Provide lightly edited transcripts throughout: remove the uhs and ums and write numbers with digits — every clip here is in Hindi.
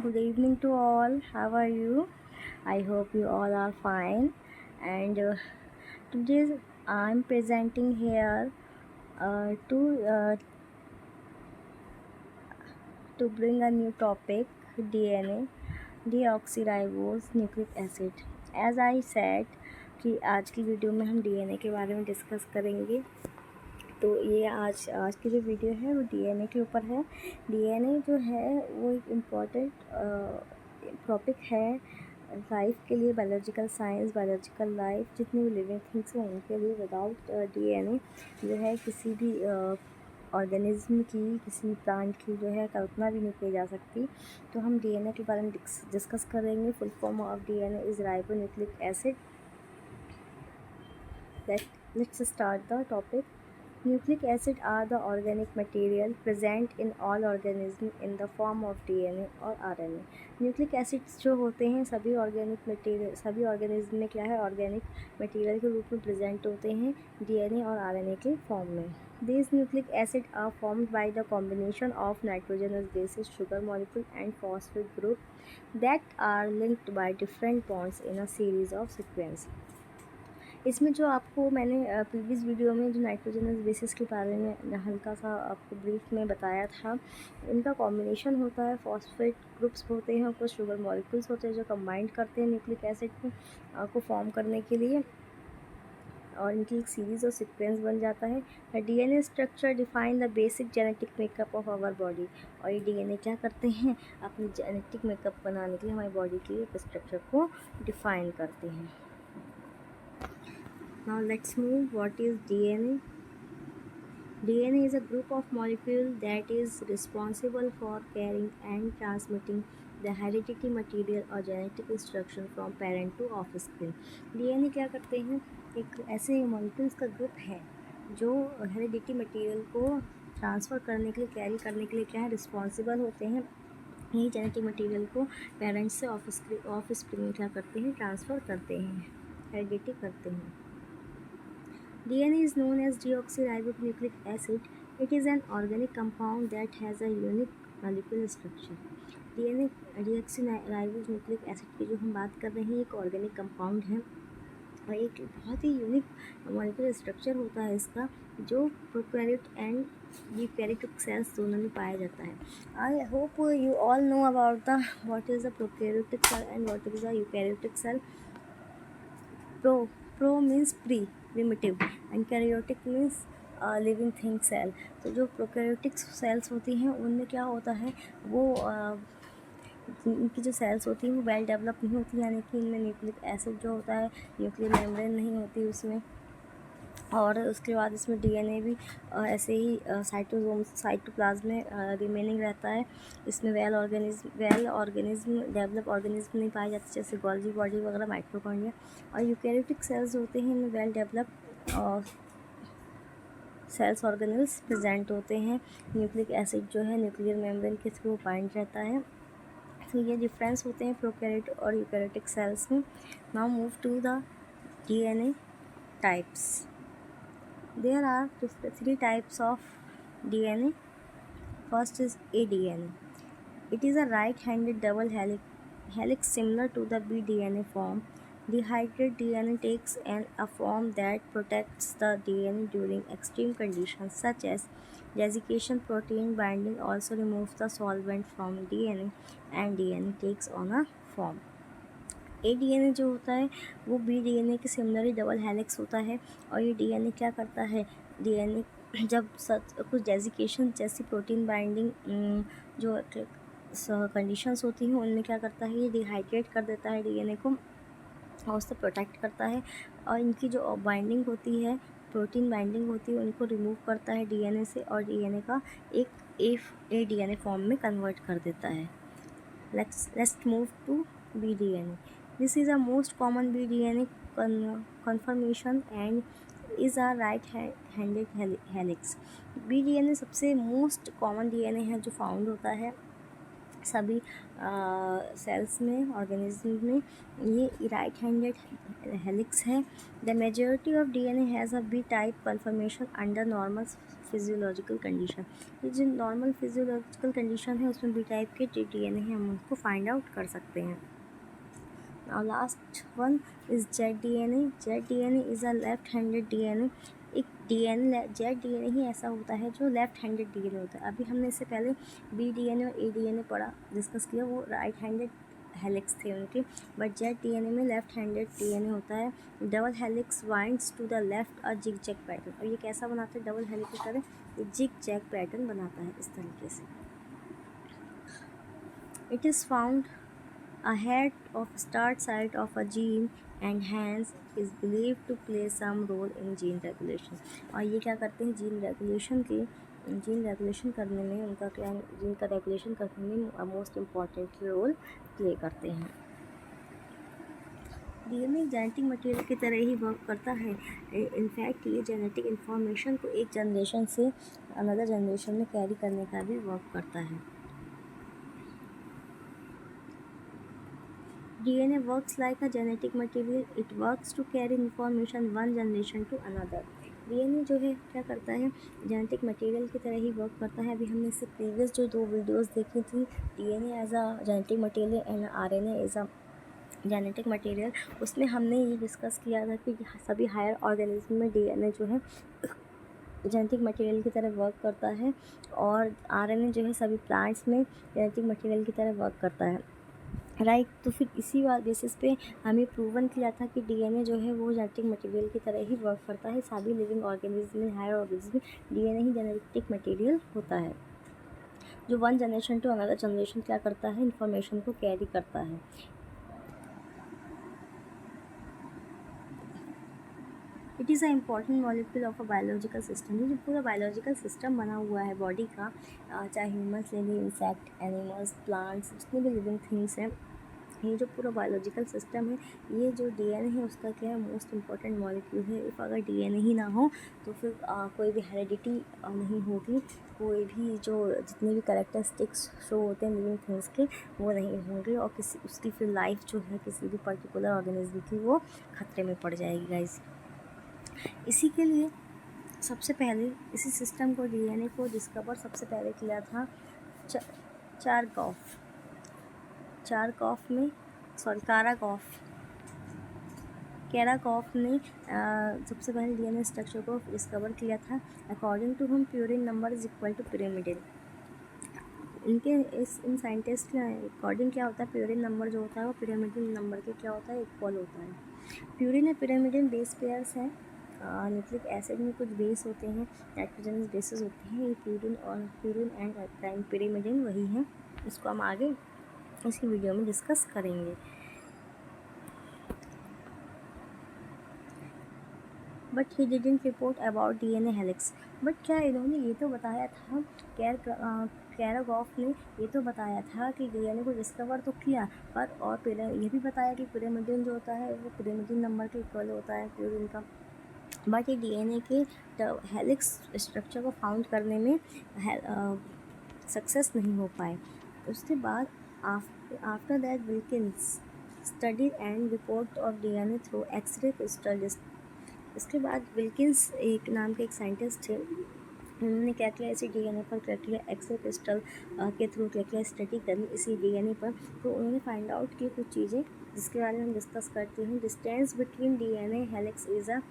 good evening to all. How are you? I hope you all are fine. And today I'm presenting here to bring a new topic, DNA, deoxyribose nucleic acid. As I said कि आज की वीडियो में हम DNA के बारे में डिस्कस करेंगे। तो ये आज की जो वीडियो है वो डीएनए के ऊपर है। डीएनए जो है वो एक इम्पॉर्टेंट टॉपिक है लाइफ के लिए, बायोलॉजिकल साइंस, बायोलॉजिकल लाइफ, जितनी भी लिविंग थिंग्स हैं उनके लिए। विदाउट डीएनए जो है किसी भी ऑर्गेनिज्म की, किसी प्लांट की जो है कल्पना भी नहीं की जा सकती। तो हम डीएनए के बारे में डिस्कस करेंगे। Full form of DNA is ribonucleic acid. Let's start the topic. Nucleic acid are the organic material present in all organisms in the form of DNA और RNA. न्यूक्लिक एसिड्स जो होते हैं सभी ऑर्गेनिज्म में क्या है, ऑर्गेनिक मटेरियल के रूप में प्रेजेंट होते हैं डीएनए और आरएनए के फॉर्म में। These nucleic acids are formed by the combination of nitrogenous bases, sugar molecule and phosphate group that are linked by different bonds in a series of sequence. इसमें जो आपको मैंने प्रीवियस वीडियो में जो नाइट्रोजनस बेसिस के बारे में हल्का सा आपको ब्रीफ में बताया था, इनका कॉम्बिनेशन होता है, फॉस्फेट ग्रुप्स होते हैं, कुछ शुगर मॉलिक्यूल्स होते हैं जो कंबाइंड करते हैं न्यूक्लिक एसिड को फॉर्म करने के लिए, और इनकी एक सीरीज़ और सीक्वेंस बन जाता है। DNA structure define the basic genetic makeup of our body. और ये डीएनए क्या करते हैं, अपनी जेनेटिक मेकअप बनाने के लिए हमारी बॉडी के लिए स्ट्रक्चर को डिफाइन करते हैं। Now let's move. What is DNA? DNA is a group of molecules that is responsible for carrying and transmitting the hereditary material or genetic instruction from parent to offspring. DNA क्या करते हैं, एक ऐसे मॉलिक्यूल्स का ग्रुप है जो हेरिडिटी मटेरियल को ट्रांसफ़र करने के लिए, कैरी करने के लिए क्या है, रिस्पॉन्सिबल होते हैं। यही जेनेटिक मटेरियल को पेरेंट्स से ऑफस्प्रिंग में क्या करते हैं, ट्रांसफ़र करते हैं, हेरिडिटी करते हैं। DNA is known as deoxyribonucleic acid. It is an organic compound that has a unique molecular structure. DNA deoxyribonucleic acid की जो हम बात कर रहे हैं, एक ऑर्गेनिक कंपाउंड है और एक बहुत ही यूनिक मॉलिक्यूलर स्ट्रक्चर होता है इसका, जो प्रोकैरियोट एंड यूकैरियोटिक सेल्स दोनों में पाया जाता है। I hope you all know about the what is the prokaryotic cell and what is the eukaryotic cell. Pro means primitive and karyotic means living thing cell. तो जो प्रोकैरियोटिक सेल्स होती हैं उनमें क्या होता है, वो इनकी जो सेल्स होती हैं वो वेल डेवलप नहीं होती, यानी कि इनमें न्यूक्लिक एसिड जो होता है, न्यूक्लियर मेम्ब्रेन नहीं होती उसमें। और उसके बाद इसमें डीएनए भी ऐसे ही साइटोप्लाज्म में रिमेनिंग रहता है। इसमें वेल ऑर्गेनिज्म डेवलप ऑर्गेनिज्म नहीं पाए जाते, जैसे गोल्गी बॉडी वगैरह, माइटोकॉन्ड्रिया। और यूकैरियोटिक सेल्स होते हैं, इनमें well develop cells organelles present होते हैं। न्यूक्लिक एसिड जो है न्यूक्लियर मेम्ब्रेन के थ्रू बाइंड रहता है। तो ये डिफरेंस होते हैं प्रोकैरियोट और यूकैरियोटिक सेल्स में। Now move to the DNA types. There are three types of DNA. First is aDNA. It is a right-handed double helix similar to the bDNA form. Dehydrated DNA takes a form that protects the DNA during extreme conditions such as desiccation. Protein binding also removes the solvent from DNA and DNA takes on a form. aDNA जो होता है वो bDNA के सिमिलर डबल हेलिक्स होता है। और ये डीएनए क्या करता है, डीएनए जब कुछ डेजिकेशन जैसी प्रोटीन बाइंडिंग जो कंडीशंस होती हैं उनमें क्या करता है, ये डिहाइड्रेट कर देता है डीएनए को और उससे प्रोटेक्ट करता है। और इनकी जो बाइंडिंग होती है, प्रोटीन बाइंडिंग होती है, उनको रिमूव करता है डीएनए से और डीएनए का एक aDNA फॉर्म में कन्वर्ट कर देता है। Let's move to bDNA. This is a most common bDNA conformation and is a right-handed helix. bDNA सबसे मोस्ट कॉमन डीएनए है जो फाउंड होता है सभी सेल्स में, ऑर्गेनिज्म में ये राइट हैंडेड हेलिक्स है। The majority of DNA has a B type conformation under normal physiological condition. ये जो नॉर्मल फिजियोलॉजिकल कंडीशन है उसमें बी टाइप के डीएनए हैं, हम उनको फाइंड आउट कर सकते हैं। Now last one is ZDNA. ZDNA is a left-handed DNA. एक DNA ZDNA ही ऐसा होता है जो लेफ्ट हैंडेड DNA होता है। अभी हमने इससे पहले BDNA और ADNA पढ़ा, डिस्कस किया, वो राइट हैंडेड हेलिक्स थे उनके, बट ZDNA में लेफ्ट हैंडेड DNA होता है। Double helix winds to the left और जिग जैग पैटर्न, और ये कैसा बनाता है डबल हेलिक्स की तरह, ये जिग जैग पैटर्न बनाता है इस तरीके से। It is found ahead of start site of a gene and hence is believed to play some role in gene regulation। और ये क्या करते हैं, जीन रेगुलेशन करने में, उनका क्या, जीन का रेगुलेशन करने में मोस्ट इम्पॉर्टेंट रोल प्ले करते हैं। डीएनए जेनेटिक मटेरियल की तरह ही वर्क करता है। इनफैक्ट ये जेनेटिक इन्फॉर्मेशन को एक जनरेशन से अनदर जनरेशन में कैरी करने का भी वर्क करता है। DNA works like a genetic material. It works to carry information one generation to another। DNA जो है क्या करता है, जेनेटिक मटेरियल की तरह ही वर्क करता है। अभी हमने इससे प्रीवियस जो 2 वीडियोस देखी थी, DNA as a genetic material and RNA as a genetic material, उसमें हमने ये डिस्कस किया था कि सभी हायर ऑर्गेनिज्म में DNA जो है जेनेटिक मटेरियल की तरह वर्क करता है, और RNA जो है सभी प्लांट्स में जेनेटिक मटेरियल की तरह वर्क करता है, राइट। तो फिर इसी बेसिस पे हमें प्रूवन किया था कि डीएनए जो है वो जेनेटिक मटेरियल की तरह ही वर्क करता है। सभी लिविंग ऑर्गेनिज्म में, हायर ऑर्गेनिज्म में डीएनए ही जेनेटिक मटेरियल होता है, जो one generation to another generation क्या करता है, इंफॉर्मेशन को कैरी करता है। It is a important molecule of a biological system. ये जो पूरा बायोलॉजिकल सिस्टम बना हुआ है बॉडी का, चाहे ह्यूमन्स ले लें, इंसेक्ट, एनिमल्स, प्लांट्स, जितने भी लिविंग थिंग्स हैं, ये जो पूरा बायोलॉजिकल सिस्टम है, ये जो डीएनए है उसका क्या है, मोस्ट इम्पॉर्टेंट मॉलिक्यूल है। इफ़ अगर डीएनए ही ना हो तो फिर कोई भी हेरिडिटी नहीं होगी, कोई भी जो जितने भी कैरेक्टरिस्टिक्स शो होते हैं लिविंग थिंग्स के, वो नहीं होंगे, और किसी उसकी फिर लाइफ जो है किसी भी पर्टिकुलर ऑर्गेनिज्म की वो खतरे में पड़ जाएगी गाइस। इसी के लिए सबसे पहले इसी सिस्टम को, डीएनए को डिस्कवर सबसे पहले किया था कैराकॉफ ने सबसे पहले डीएनए स्ट्रक्चर को डिस्कवर किया था। According to whom purine number is equal to pyrimidine. इन साइंटिस्ट के अकॉर्डिंग क्या होता है, प्यूरिन नंबर जो होता है वो पिरामिडिन नंबर के क्या होता है, इक्वल होता है। प्यूरिन और पिरामिडिन बेस पेयर्स हैं। न्यूक्लिक एसिड में कुछ बेस होते हैं, नाइट्रोजनस बेसेस होते हैं, ये प्यूरिन एंड पिरामिडिन वही हैं। इसको हम आगे इसी वीडियो में डिस्कस करेंगे। But he didn't report about DNA helix. But क्या इन्होंने ये तो बताया था, कैराकॉफ ने ये तो बताया था कि डीएनए को डिस्कवर तो किया, पर और ये भी बताया कि पिरामिडिन जो होता है वो पिरामिडिन नंबर के इक्वल होता है प्यूरिन का। बट ये डीएनए के हेलिक्स स्ट्रक्चर को फाउंड करने में सक्सेस नहीं हो पाए। उसके बाद after that Wilkins study and report of DNA through x ray crystal. इसके बाद विल्किंस एक नाम के एक साइंटिस्ट थे, उन्होंने क्या किया, इसी डीएनए पर क्या किया, एक्सरे क्रिस्टल के थ्रू क्या किया, स्टडी करी इसी डीएनए पर। तो उन्होंने फाइंड आउट की कुछ चीज़ें जिसके बारे में हम डिस्कस करते हैं। Distance between DNA helix is a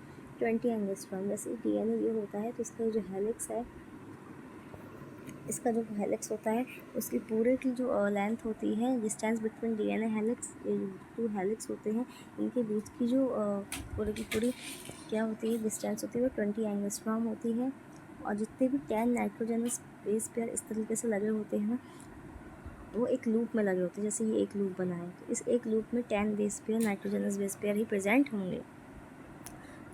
20 angstrom. जैसे डीएनए ये होता है तो इसका जो हेलिक्स है, इसका जो हेलिक्स होता है उसकी पूरे की जो लेंथ होती है, डिस्टेंस बिटवीन डीएनए हेलिक्स, ये 2 हेलिक्स होते हैं, इनके बीच की जो पूरी की पूरी क्या होती है, डिस्टेंस होती है वो 20 एंगस्ट्रॉम होती है। और जितने भी 10 नाइट्रोजनस बेस पेयर इस तरीके से लगे होते हैं ना, वो एक लूप में लगे होते हैं। जैसे ये एक लूप बना है तो इस एक लूप में 10 base pair, nitrogenous base pair ही प्रेजेंट होंगे।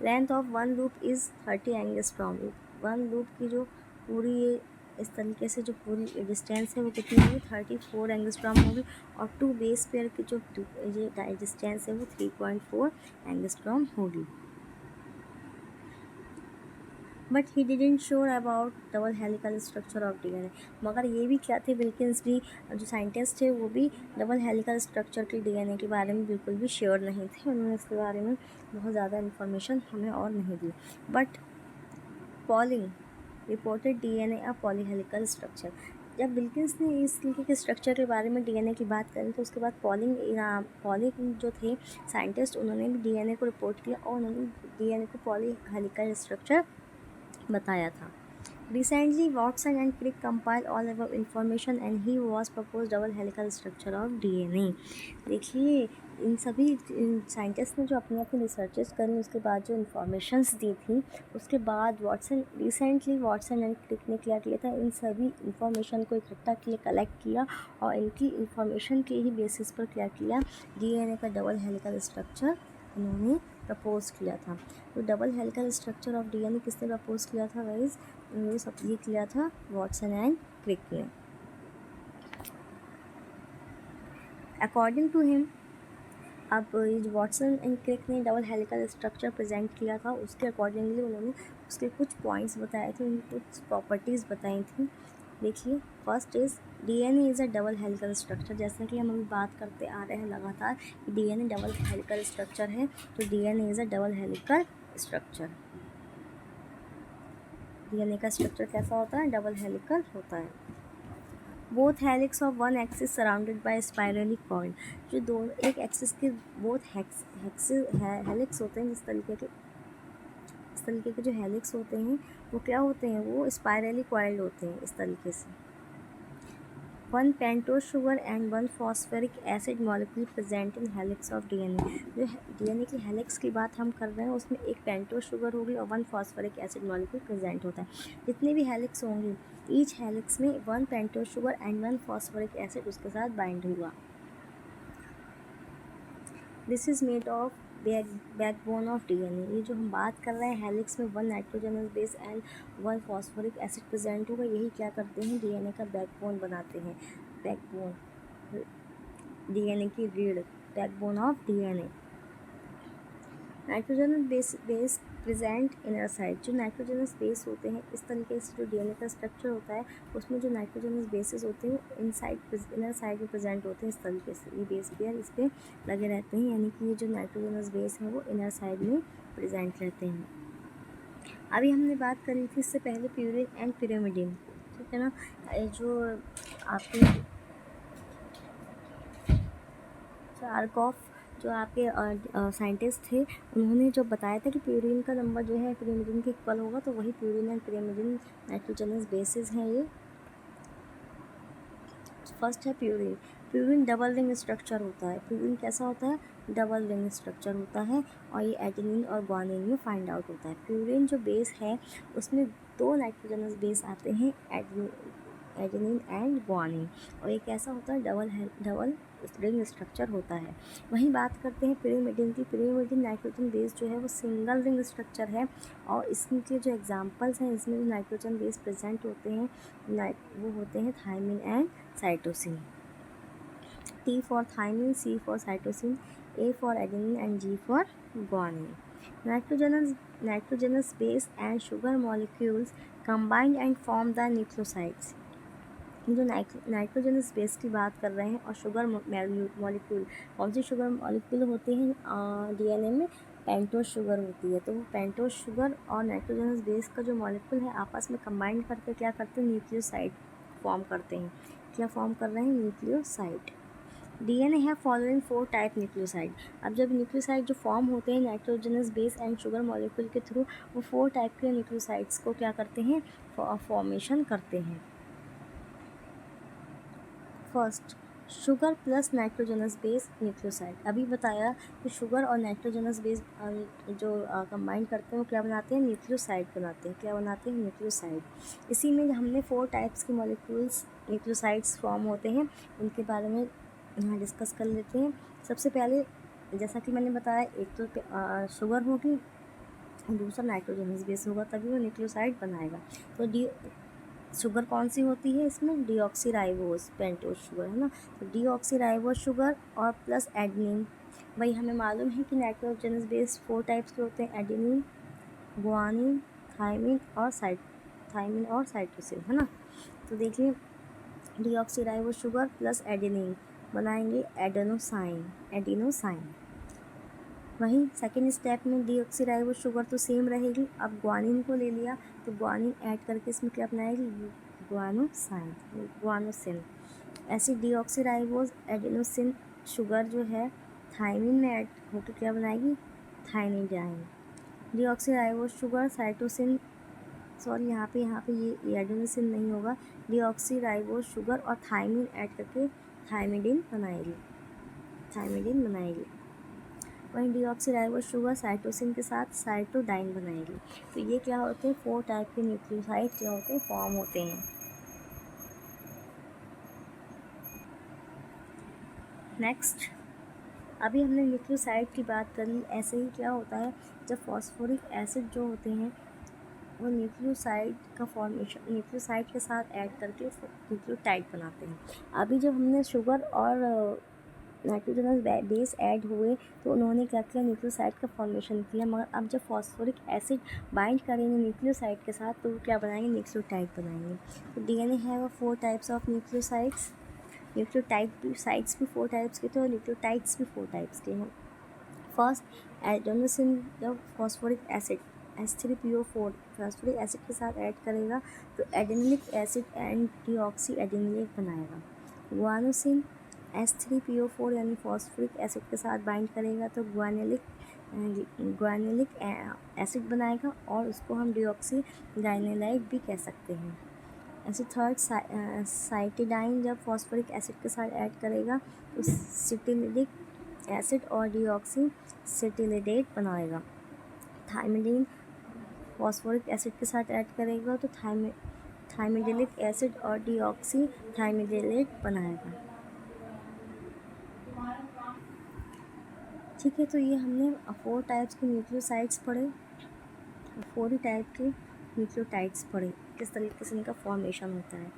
Length of one loop is 30 angstrom. One loop की जो पूरी ये इस तरीके से जो पूरी डिस्टेंस है वो कितनी होगी, 34 एंगस्ट्रॉम होगी। और 2 बेस पेयर की जो ये डिस्टेंस है वो 3.4 एंगस्ट्रॉम होगी। But he didn't sure about double helical structure of DNA. मगर ये भी क्या थे, विल्किंस भी जो साइंटिस्ट थे वो भी डबल हेलिकल स्ट्रक्चर के डीएनए के बारे में बिल्कुल भी श्योर नहीं थे। उन्होंने इसके बारे में बहुत ज़्यादा इन्फॉर्मेशन हमें और नहीं दी। But Pauling reported DNA a polyhelical structure. जब विल्किंस ने इस तरीके के स्ट्रक्चर के बारे में डीएनए की बात करी तो उसके बाद पॉलिंग जो थे साइंटिस्ट, उन्होंने भी डीएनए को रिपोर्ट किया और उन्होंने डीएनए को पॉलीहेलिकल स्ट्रक्चर बताया था। Recently, Watson and Crick compiled all above information and he was proposed double helical structure of DNA। देखिए, इन सभी साइंटिस्ट ने जो अपनी अपनी रिसर्चेस करी, उसके बाद जो इन्फॉर्मेशंस दी थी, उसके बाद रिसेंटली वाटसन एंड क्रिक ने क्या किया था, इन सभी इंफॉर्मेशन को इकट्ठा किया, कलेक्ट किया और इनकी इंफॉर्मेशन के ही बेसिस पर क्या किया, डीएनए का डबल हेलिकल स्ट्रक्चर उन्होंने प्रपोज किया था। तो double helical structure of DNA किसने प्रपोज किया था गाइस? ये सब ये किया था वाटसन एंड क्रिक ने। अकॉर्डिंग टू हिम, अब ये जो वाटसन एंड क्रिक ने डबल हेलिकल स्ट्रक्चर प्रेजेंट किया था, उसके अकॉर्डिंगली उन्होंने उसके कुछ पॉइंट्स बताए थे, उनकी कुछ प्रॉपर्टीज़ बताई थी। देखिए, first is DNA is a double helical structure. जैसा कि हम अभी बात करते आ रहे हैं लगातार कि डीएनए डबल हेलिकल स्ट्रक्चर है, तो DNA is a double helical structure. DNA का स्ट्रक्चर कैसा होता है? डबल हेलिकल होता है। Both helix of one axis surrounded by spirally coil. जो दो एक एक्सिस के बोथ हेलिक्स होते हैं, इस तरीके के जो हेलिक्स होते हैं वो क्या होते हैं, वो स्पाइरली कॉइल्ड होते हैं इस तरीके से। One pentose sugar and one phosphoric acid molecule present in helix of DNA. जो डीएनए की हेलिक्स की बात हम कर रहे हैं उसमें एक पेंटोज शुगर होगी और one phosphoric acid molecule present होता है। जितने भी हेलिक्स होंगे, ईच हेलिक्स में one pentose sugar and one phosphoric acid उसके साथ बाइंड हुआ। This is made of backbone of DNA. ये जो हम बात कर रहे हैं हेलिक्स में one nitrogenous base and one phosphoric acid present होगा, यही क्या करते हैं, डीएनए का बैकबोन बनाते हैं। बैकबोन, डीएनए की रीढ़, backbone of DNA. Nitrogenous base present inner side. जो नाइट्रोजनस बेस होते हैं, इस तरीके से जो डीएनए का स्ट्रक्चर होता है उसमें जो नाइट्रोजनस बेसेस होते हैं वो इनर साइड में प्रेजेंट होते हैं। इस तरीके से ये बेस पेयर इस पर लगे रहते हैं, यानी कि ये जो नाइट्रोजनस बेस है वो इनर साइड में प्रेजेंट रहते हैं। अभी हमने बात करी थी इससे पहले प्यूरिन एंड पिरिमिडिन, ठीक है ना। जो आपके चारकॉफ जो आपके साइंटिस्ट थे, उन्होंने जो बताया था कि प्यूरिन का नंबर जो है पिरिमिडिन के इक्वल होगा, तो वही purine and pyrimidine nitrogenous bases हैं ये। फर्स्ट है purine. Purine double ring structure होता है। प्यूरिन कैसा होता है? डबल रिंग स्ट्रक्चर होता है और ये एडेनिन और ग्वानिन में फाइंड आउट होता है। प्यूरिन जो बेस है उसमें दो नाइट्रोजनस बेस आते हैं, एडेनिन एंड ग्वानिन, और ये कैसा होता है? डबल रिंग स्ट्रक्चर होता है। वहीं बात करते हैं पिरिमिडिन की। पिरिमिडिन नाइट्रोजन बेस जो है वो सिंगल रिंग स्ट्रक्चर है और इसके जो एग्जांपल्स हैं, इसमें जो नाइट्रोजन बेस प्रेजेंट होते हैं वो होते हैं thymine and cytosine. T for thymine, C for cytosine, A for adenine and G for guanine. Nitrogenous base and sugar molecules combine and form the nucleosides। जो नाइट्रोजनस बेस की बात कर रहे हैं और शुगर मॉलिक्यूल, कौन सी शुगर मॉलिक्यूल होते हैं डीएनए में? पेंटोज शुगर होती है। तो वो पेंटोज शुगर और नाइट्रोजनस बेस का जो मॉलिक्यूल है आपस में कंबाइन करके क्या करते हैं? न्यूक्लियोसाइड फॉर्म करते हैं। क्या फॉर्म कर रहे हैं? न्यूक्लियोसाइड। डीएनए है फॉलोइंग 4 टाइप न्यूक्लियोसाइड। अब जब न्यूक्लियोसाइड जो फॉर्म होते हैं nitrogenous base and sugar molecule के थ्रू, वो 4 टाइप के न्यूक्लियोसाइड्स को क्या करते हैं? फॉर्मेशन करते हैं। First, sugar plus nitrogenous base nucleoside. अभी बताया कि शुगर और नाइट्रोजनस बेस जो कंबाइन करते हैं वो क्या बनाते हैं? न्यूक्लियोसाइड बनाते हैं। क्या बनाते हैं? न्यूक्लियोसाइड। इसी में हमने 4 टाइप्स के मॉलिक्यूल्स न्यूक्लियोसाइड्स फॉर्म होते हैं, उनके बारे में यहाँ डिस्कस कर लेते हैं। सबसे पहले जैसा कि मैंने बताया, एक तो शुगर होगी, दूसरा नाइट्रोजनस बेस होगा, तभी वो न्यूक्लियोसाइड बनाएगा। तो शुगर कौन सी होती है इसमें? डीऑक्सीराइबोस पेंटोज शुगर, है ना। तो डीऑक्सीराइबोस शुगर और प्लस एडेनिन। भाई हमें मालूम है कि नाइट्रोजनस बेस 4 टाइप्स के होते हैं, एडेनिन, ग्वानिन, थायमिन और साइटोसिन, है ना। तो देखिए डीऑक्सीराइबोस शुगर प्लस एडेनिन बनाएंगे एडेनोसाइन। वहीं सेकेंड स्टेप में डीऑक्सीराइबोस शुगर तो सेम रहेगी। अब ग्वानिन को ले लिया तो ग्वानिन ऐड करके इसमें क्या बनाएगी, ग्वानोसिन। ऐसे डीऑक्सीराइबोस एडेनोसिन शुगर जो है थायमिन में ऐड होकर क्या बनाएगी, थायमिडाइन। डीऑक्सीराइबोस शुगर साइटोसिन, सॉरी यहाँ पे ये एडेनोसिन नहीं होगा, डीऑक्सीराइबोस शुगर और थायमिन ऐड करके थायमिडिन बनाएगी। वहीं डीऑक्सीराइबोस शुगर साइटोसिन के साथ साइटोडाइन बनाएगी। तो ये क्या होते हैं, 4 टाइप के न्यूक्लियोसाइड क्या होते हैं, फॉर्म होते हैं। नेक्स्ट, अभी हमने न्यूक्लियोसाइड की बात करी। ऐसे ही क्या होता है, जब फॉस्फोरिक एसिड जो होते हैं वो न्यूक्लियोसाइड का फॉर्मेशन न्यूक्लियोसाइड के साथ ऐड करके न्यूक्लियोटाइड बनाते हैं। अभी जब हमने शुगर और नाइट्रोजनस बेस ऐड हुए तो उन्होंने क्या किया, न्यूक्लियोसाइड का फॉर्मेशन किया। मगर अब जब फॉस्फोरिक एसिड बाइंड करेंगे न्यूक्लियोसाइड के साथ तो क्या बनाएंगे, न्यूक्लियोटाइड बनाएंगे। तो डीएनए है वो 4 टाइप्स ऑफ न्यूक्लियोसाइड्स। न्यूक्लियोटाइड्स भी 4 टाइप्स के थे और न्यूक्लियोटाइड्स भी 4 टाइप्स के हैं। फर्स्ट एडेनोसिन, जब phosphoric acid H3PO4 phosphoric acid के साथ ऐड करेगा तो एडेनिलिक एसिड एंड डीऑक्सी एडेनिलेट बनाएगा। ग्वानोसिन H3PO4 यानी फॉस्फोरिक एसिड के साथ बाइंड करेगा तो ग्वानिलिक एसिड बनाएगा और उसको हम डीऑक्सी गाइनेलाइट भी कह सकते हैं। ऐसे थर्ड साइटिडाइन, जब फॉस्फोरिक एसिड के साथ ऐड करेगा तो सिटिलिडिक एसिड और डीऑक्सी सिटिलिडेट बनाएगा। थायमिडीन फॉस्फोरिक एसिड के साथ ऐड करेगा तो थायमिडिलिक एसिड और डीऑक्सी थायमिडिलेट बनाएगा। ठीक है, तो ये हमने 4 टाइप्स के न्यूक्लियोसाइड्स पढ़े, 4 ही टाइप के न्यूक्लियोटाइड्स पढ़े, किस तरीके से इनका फॉर्मेशन होता है।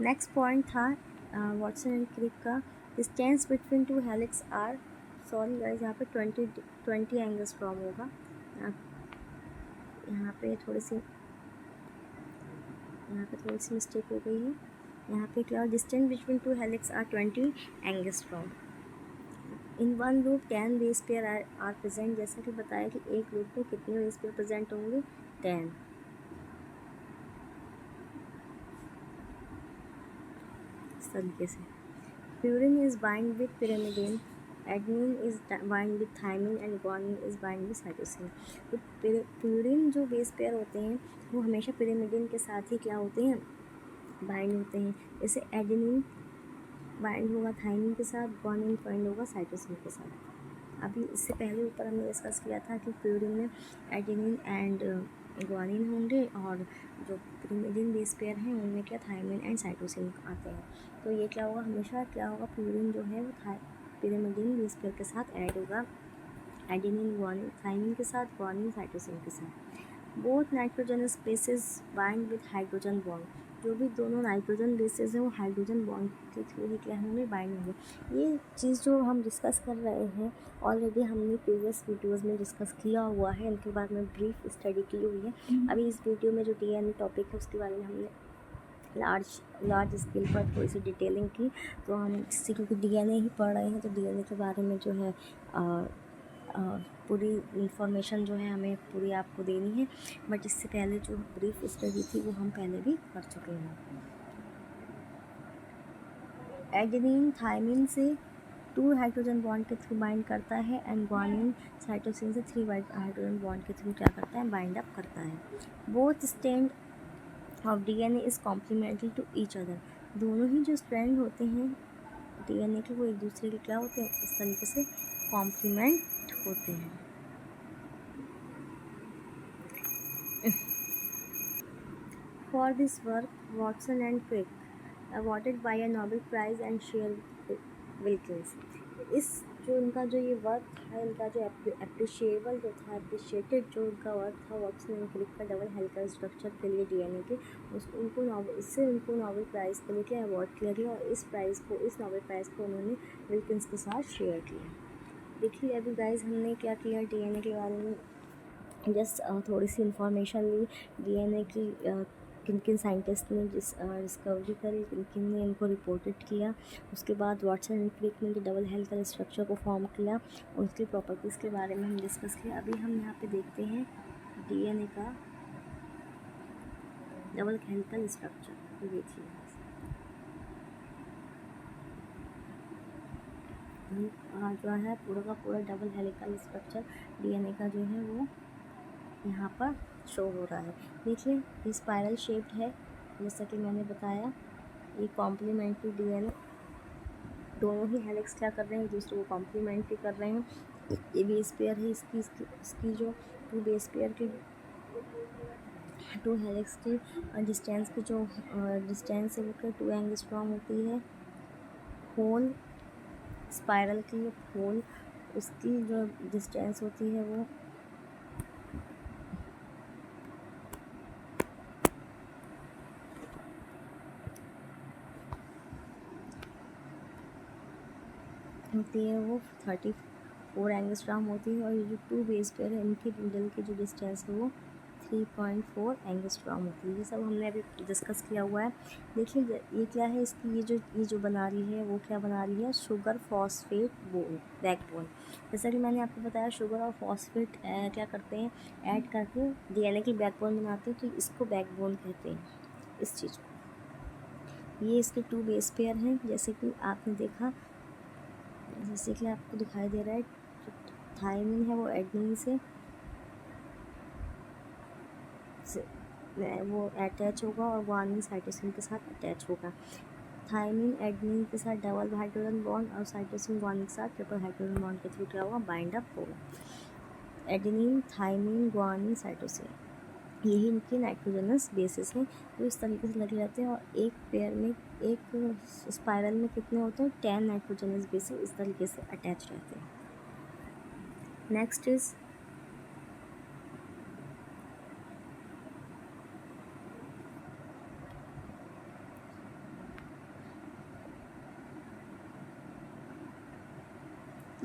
नेक्स्ट पॉइंट था वाटसन एंड क्रिक का, distance between 2 helix are, sorry guys यहाँ पे 20 एंगस्ट्रॉम होगा, यहाँ पे थोड़ी सी मिस्टेक हो गई है। यहाँ पे क्या, distance between 2 helix are 20 angstrom. In one loop 10 base pair are present, जैसा कि बताया कि एक लूप में कितने बेस पेयर प्रेजेंट होंगे, 10। इस तरीके से purine is bind with pyrimidine, adenine is bind with thymine and guanine is bind with cytosine. तो प्यूरिन जो बेस पेयर होते हैं वो हमेशा पिरामिडिन के साथ ही क्या होते हैं, बाइंड होते हैं। जैसे एडेनिन बाइंड होगा थायमिन के साथ, ग्वानिन बाइंड होगा साइटोसिन के साथ। अभी इससे पहले ऊपर हमने डिस्कस किया था कि प्यूरिन में एडेनिन एंड ग्वानिन होंगे और जो पिरामिडिन बेस पेयर हैं उनमें क्या थायमिन एंड साइटोसिन आते हैं। तो ये क्या होगा, हमेशा क्या होगा, प्यूरिन जो है वो पिरामिडिन बेस पेयर के साथ ऐड होगा, एडेनिन ग्वानिन थायमिन के साथ, ग्वानिन साइटोसिन के साथ। Both nitrogenous bases bind with hydrogen bond, जो भी दोनों नाइट्रोजन बेसेस हैं वो हाइड्रोजन बॉन्ड के थ्रू ही क्या होंगे, बाइंड होंगे। ये चीज़ जो हम डिस्कस कर रहे हैं ऑलरेडी हमने प्रीवियस वीडियोस में डिस्कस किया हुआ है, इनके बारे में ब्रीफ स्टडी की हुई है। अभी इस वीडियो में जो डीएनए टॉपिक है उसके बारे में हमने लार्ज स्केल पर थोड़ी सी डिटेलिंग की। तो हम जिससे क्योंकि डीएनए ही पढ़ रहे हैं तो डीएनए के बारे में जो है पूरी इंफॉर्मेशन जो है हमें पूरी आपको देनी है। बट इससे पहले जो ब्रीफ स्टडी थी वो हम पहले भी कर चुके हैं। एडेनिन थायमिन से 2 हाइड्रोजन बॉन्ड के थ्रू बाइंड करता है एंड ग्वानिन साइटोसिन से 3 हाइड्रोजन बॉन्ड के थ्रू क्या करता है, बाइंड अप करता है। Both strand of DNA is complementary to each other, दोनों ही जो स्ट्रैंड होते हैं डीएनए के वो एक दूसरे के क्या होते हैं, इस तरीके से कॉम्प्लीमेंट होते हैं। For this work, Watson and Crick awarded by a Nobel Prize and Shea Wilkins। इस जो इनका जो ये वर्क था, इनका जो अप्रिशिएटेड जो इनका वर्क था वाटसन एंड क्रिक का डबल हेलिकल स्ट्रक्चर के लिए डीएनए के, इससे उनको नोबेल प्राइज़ के लिए अवार्ड किया गया और इस नोबेल प्राइज़ को उन्होंने विल्किंस के साथ शेयर किया। देखिए अभी गाइज हमने क्या किया, डीएनए के बारे में जस्ट थोड़ी सी इंफॉर्मेशन ली डीएनए की, किन किन साइंटिस्ट ने डिस्कवरी करी, किन किन ने इनको रिपोर्टेड किया। उसके बाद वाटसन एंड क्रिक ने डबल हेलिकल स्ट्रक्चर को फॉर्म किया, उसकी प्रॉपर्टीज़ के बारे में हम डिस्कस किया। अभी हम यहाँ पे देखते हैं डीएनए का डबल हेलिकल स्ट्रक्चर। देखिए जो है पूरा का पूरा डबल हेलिकल स्ट्रक्चर डीएनए का जो है वो यहाँ पर शो हो रहा है। देखिए ये स्पाइरल शेप्ड है, जैसा कि मैंने बताया। ये कॉम्प्लीमेंट्री डीएनए, दोनों ही हेलिक्स क्या कर रहे हैं, दूसरे को कॉम्प्लीमेंट्री कर रहे हैं। ये बेस पेयर है, इसकी जो टू बेस पेयर के टू हेलिक्स की डिस्टेंस की जो डिस्टेंस है वो 2 एंगस्ट्रॉम होती है। होल स्पाइरल की होल उसकी जो डिस्टेंस होती है वो होती है वो 34 एंगस्ट्रॉम होती है। और ये जो टू बेस पेयर है इनके मिडल की जो डिस्टेंस है वो 3.4 एंगस्ट्रॉम होती है। ये सब हमने अभी डिस्कस किया हुआ है। देखिए ये क्या है, इसकी ये जो बना रही है वो क्या बना रही है, शुगर फॉस्फेट बैकबोन। जैसा कि मैंने आपको बताया शुगर और फॉस्फेट क्या करते हैं, ऐड करके डीएनए की बैकबोन बनाते हैं, तो इसको बैकबोन कहते हैं इस चीज़ को। ये इसके टू बेस पेयर हैं, जैसे कि आपने देखा, जैसे कि आपको दिखाई दे रहा है थायमिन है वो एडेनिन से वो अटैच होगा और गुआनिन साइटोसिन के साथ अटैच होगा। थायमिन एडेनिन के साथ डबल हाइड्रोजन बॉन्ड और साइटोसिन गुआनिन के साथ ट्रिपल हाइड्रोजन बॉन्ड के थ्रू क्या होगा, बाइंड अप होगा। एडेनिन, थायमिन, गुआनिन, साइटोसिन, यही इनके नाइट्रोजनस बेसिस हैं जो इस तरीके से लगे रहते हैं। और एक पेयर में, एक स्पाइरल में कितने होते हैं, 10 नाइट्रोजनस बेसिस इस तरीके से अटैच रहते हैं। नेक्स्ट इज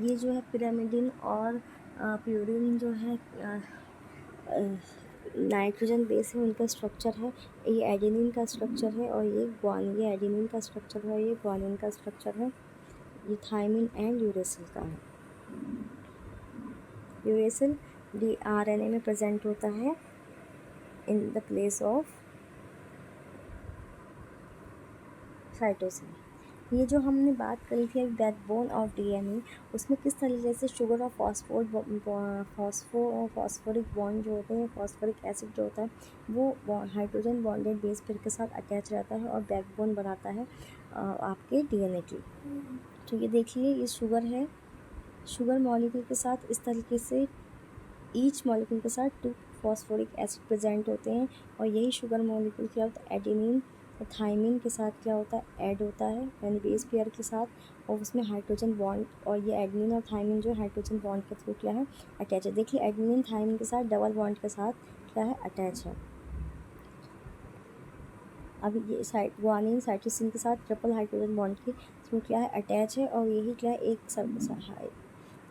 ये जो है पिरामिडिन और प्यूरिन जो है नाइट्रोजन बेस है, उनका स्ट्रक्चर है। ये एडेनिन का स्ट्रक्चर है और ये एडेनिन का स्ट्रक्चर है, ये गुआनिन का स्ट्रक्चर है। ये थायमिन एंड यूरेसिल का है। यूरेसिल डीआरएनए में प्रेजेंट होता है in the place of cytosine. ये जो हमने बात करी थी अभी बैकबोन ऑफ डीएनए, उसमें किस तरीके से शुगर और फॉस्फोरिक बॉन्ड जो होते हैं, फॉस्फोरिक एसिड जो होता है वो हाइड्रोजन बॉन्डेड बेस पेयर के साथ अटैच रहता है और बैकबोन बनाता है आपके डीएनए की। तो ये देखिए ये शुगर है, शुगर मॉलिक्यूल के साथ इस तरीके से ईच मॉलिक्यूल के साथ 2 फॉस्फोरिक एसिड प्रेजेंट होते हैं। और यही शुगर मॉलिक्यूल क्या होता है, एडेनिन और थायमिन के साथ क्या होता है, ऐड होता है, यानी बेस पेयर के साथ, और उसमें हाइड्रोजन बॉन्ड, और ये एडेनिन और थायमिन जो हाइड्रोजन बॉन्ड के थ्रू क्या है, अटैच है। देखिए एडेनिन थायमिन के साथ डबल बॉन्ड के साथ क्या है, अटैच है। अब ये गुआनिन साइटोसिन के साथ ट्रिपल हाइड्रोजन बॉन्ड के थ्रू क्या है, अटैच है। और यही क्या है, एक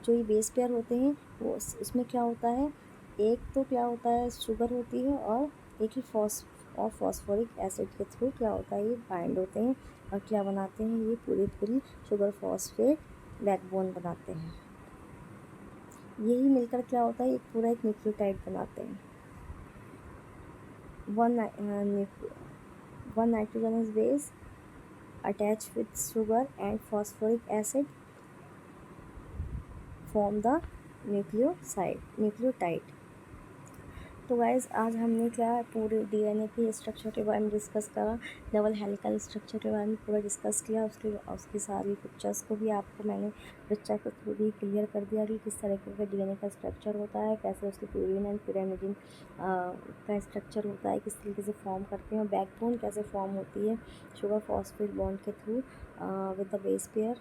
जो ये बेस पेयर होते हैं वो उसमें क्या होता है, एक तो क्या होता है शुगर होती है और एक ही फॉस्फोरिक एसिड के थ्रू क्या होता है, ये बाइंड होते हैं और क्या बनाते हैं, ये पूरी शुगर फॉस्फेट बैकबोन बनाते हैं। यही मिलकर क्या होता है, एक पूरा एक न्यूक्लियोटाइड बनाते हैं। one nitrogenous base attached with sugar and phosphoric acid form the nucleotide. तो गाइस आज हमने क्या पूरे डीएनए के स्ट्रक्चर के बारे में डिस्कस करा, डबल हेलिकल स्ट्रक्चर के बारे में पूरा डिस्कस किया। उसकी सारी पिक्चर्स को भी आपको मैंने पिक्चर के थ्रू भी क्लियर कर दिया कि किस तरीके का डीएनए का स्ट्रक्चर होता है, कैसे उसके प्यूरिन एंड पिरामिडिन का स्ट्रक्चर होता है, किस तरीके से फॉर्म करते हैं, और बैकबोन कैसे फॉर्म होती है शुगर फॉस्फेट बॉन्ड के through with the base pair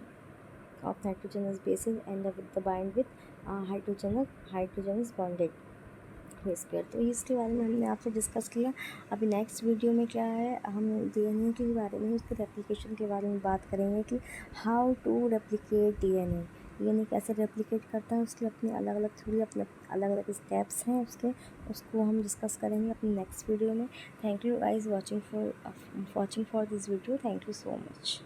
of nitrogenous bases and with the bind with hydrogenous bonded base pair. तो इसके बारे में हमने आपसे डिस्कस किया। अभी नेक्स्ट वीडियो में क्या है, हम डीएनए के बारे में, उसके रेप्लिकेशन के बारे में बात करेंगे कि how to replicate DNA. DNA कैसे रेप्लिकेट करता है, उसकी अपनी अलग अलग थ्योरी, अपने अलग अलग स्टेप्स हैं उसके, उसको हम डिस्कस करेंगे अपनी नेक्स्ट वीडियो में। Thank you guys watching for this video. Thank you so much.